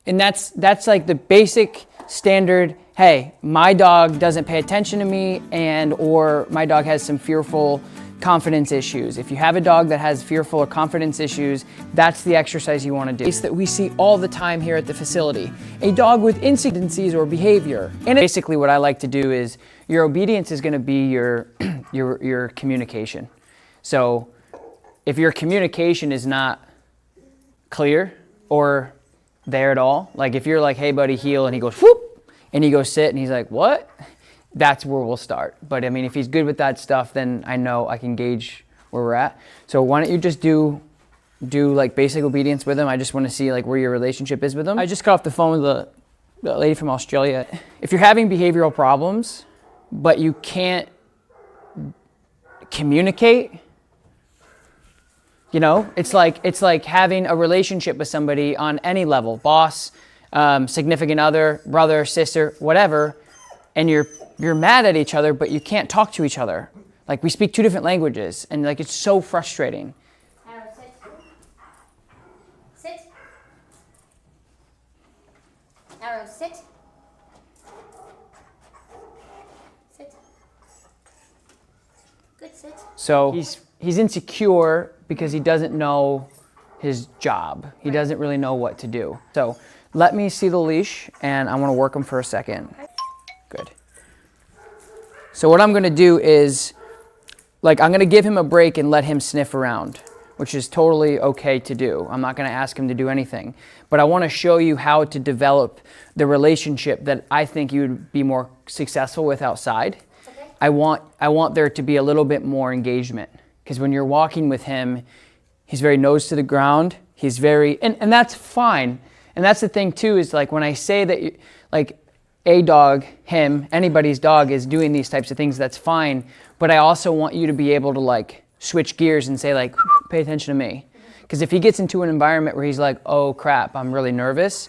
And that's like the basic standard, hey, my dog doesn't pay attention to me, and or my dog has some fearful confidence issues. If you have a dog that has fearful or confidence issues, that's the exercise you want to do. It's that we see all the time here at the facility. A dog with insecurities or behavior. And basically what I like to do is your obedience is going to be your your communication. So if your communication is not clear or there at all, like if you're like, hey buddy, heel, and he goes whoop, and he goes sit, and he's like, what? That's where we'll start. But I mean, if he's good with that stuff, then I know I can gauge where we're at. So why don't you just do like basic obedience with him? I just want to see like where your relationship is with him. I just got off the phone with the lady from Australia. If you're having behavioral problems, but you can't communicate, you know, it's like having a relationship with somebody on any level, boss, significant other, brother, sister, whatever, and you're mad at each other, but you can't talk to each other. Like we speak two different languages, and like it's so frustrating. Arrow, sit. Sit. Arrow, sit. Sit. Good, sit. So he's insecure because he doesn't know his job. He doesn't really know what to do. So let me see the leash, and I want to work him for a second. Good. So what I'm going to do is, like, I'm going to give him a break and let him sniff around, which is totally okay to do. I'm not going to ask him to do anything. But I want to show you how to develop the relationship that I think you would be more successful with outside. Okay. I want there to be a little bit more engagement. Because when you're walking with him, he's very nose to the ground. He's very, and that's fine. And that's the thing too, is like when I say that, like a dog, him, anybody's dog is doing these types of things, that's fine. But I also want you to be able to like switch gears and say like, pay attention to me. Because if he gets into an environment where he's like, oh crap, I'm really nervous,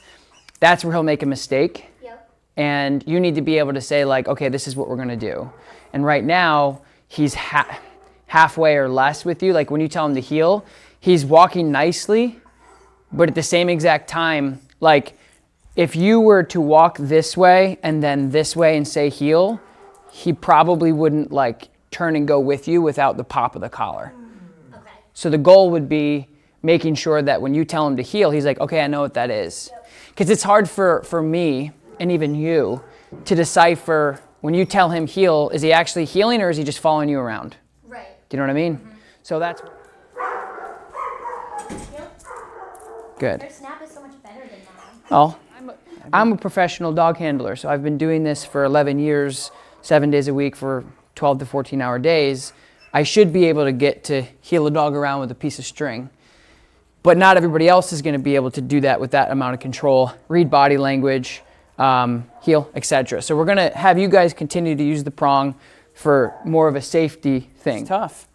that's where he'll make a mistake. Yep. And you need to be able to say like, okay, this is what we're gonna do. And right now, he's halfway or less with you. Like when you tell him to heel, he's walking nicely, but at the same exact time, like if you were to walk this way and then this way and say heel, he probably wouldn't like turn and go with you without the pop of the collar. Okay. So the goal would be making sure that when you tell him to heel, he's like, okay, I know what that is. Because it's hard for me and even you to decipher when you tell him heel, is he actually heeling or is he just following you around? Right. Do you know what I mean? Mm-hmm. So that's Yep. good. Their snap is so much better than mine. Oh, I'm a professional dog handler, so I've been doing this for 11 years, 7 days a week for 12 to 14-hour days. I should be able to get to heel a dog around with a piece of string. But not everybody else is going to be able to do that with that amount of control, read body language, heel, etc. So we're going to have you guys continue to use the prong for more of a safety thing. It's tough.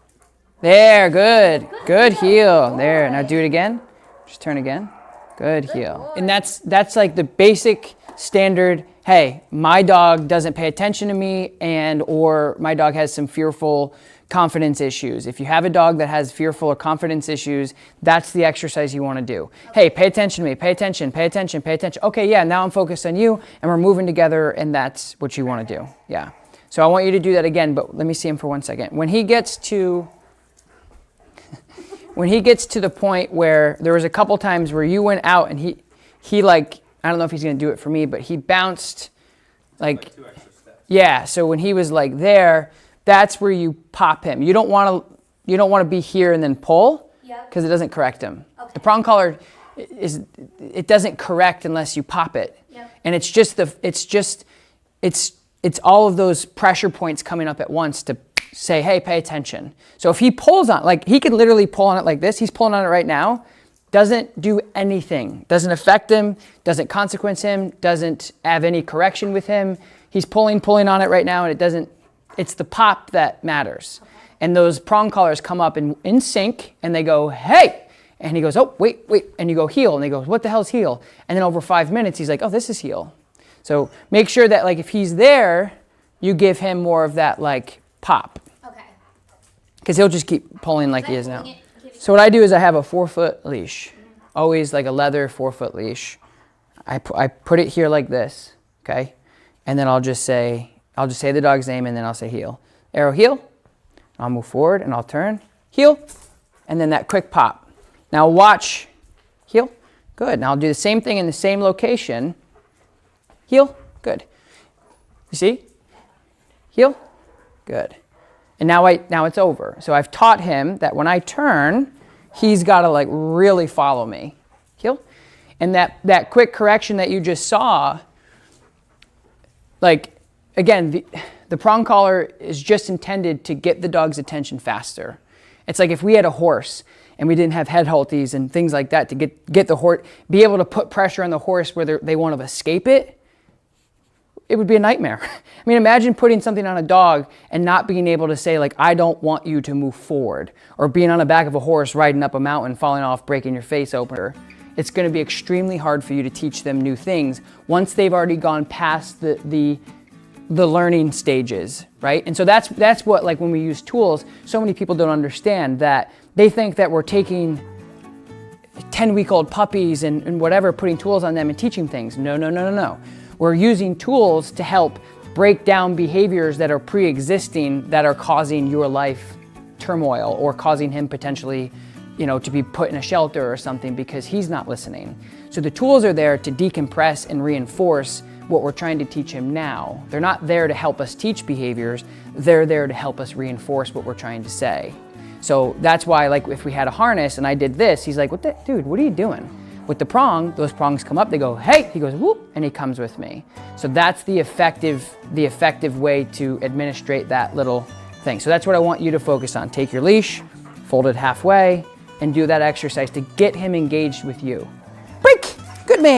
There, good. Good heel. There, now do it again. Just turn again. Good heel. And that's like the basic standard, hey, my dog doesn't pay attention to me, and or my dog has some fearful confidence issues. If you have a dog that has fearful or confidence issues, that's the exercise you want to do. Hey, pay attention to me, pay attention, pay attention, pay attention. Okay, yeah, now I'm focused on you, and we're moving together, and that's what you want to do. Yeah. So I want you to do that again, but let me see him for 1 second. When he gets to the point where there was a couple times where you went out and he like, I don't know if he's going to do it for me, but he bounced like 2 extra steps. Yeah, so when he was like there, that's where you pop him. You don't want to be here and then pull, Yep. because it doesn't correct him. Okay. The prong collar it doesn't correct unless you pop it. Yep. And it's all of those pressure points coming up at once to say, hey, pay attention. So if he pulls on, like he could literally pull on it like this, he's pulling on it right now, doesn't do anything, doesn't affect him, doesn't consequence him, doesn't have any correction with him. He's pulling on it right now, and it's the pop that matters. Okay. And those prong collars come up in sync, and they go, hey, and he goes, oh, wait, and you go heel, and he goes, what the hell's heel? And then over 5 minutes, he's like, oh, this is heel. So make sure that like if he's there, you give him more of that like pop, Okay. because he'll just keep pulling like he is now. Pulling it, So what I do is I have a 4-foot leash, always like a leather 4-foot leash. I put it here like this, okay? And then I'll just say the dog's name, and then I'll say heel. Arrow, heel. I'll move forward and I'll turn, heel, and then that quick pop. Now watch, heel, good. Now I'll do the same thing in the same location, heel, good. You see? Heel, good. And now it's over. So I've taught him that when I turn, he's got to like really follow me. Heel. And that quick correction that you just saw, like, again, the prong collar is just intended to get the dog's attention faster. It's like if we had a horse and we didn't have head halties and things like that to get the horse, be able to put pressure on the horse where they want to escape it, it would be a nightmare. I mean, imagine putting something on a dog and not being able to say, like, I don't want you to move forward, or being on the back of a horse riding up a mountain, falling off, breaking your face open. It's going to be extremely hard for you to teach them new things once they've already gone past the learning stages, right? And so that's what, like, when we use tools, so many people don't understand that. They think that we're taking 10-week-old puppies and whatever, putting tools on them and teaching things. No. We're using tools to help break down behaviors that are pre-existing, that are causing your life turmoil, or causing him potentially, to be put in a shelter or something because he's not listening. So the tools are there to decompress and reinforce what we're trying to teach him now. They're not there to help us teach behaviors. They're there to help us reinforce what we're trying to say. So that's why, like, if we had a harness and I did this, he's like, dude, what are you doing? With the prong, those prongs come up, they go, hey, he goes, whoop, and he comes with me. So that's the effective way to administrate that little thing. So that's what I want you to focus on. Take your leash, fold it halfway, and do that exercise to get him engaged with you.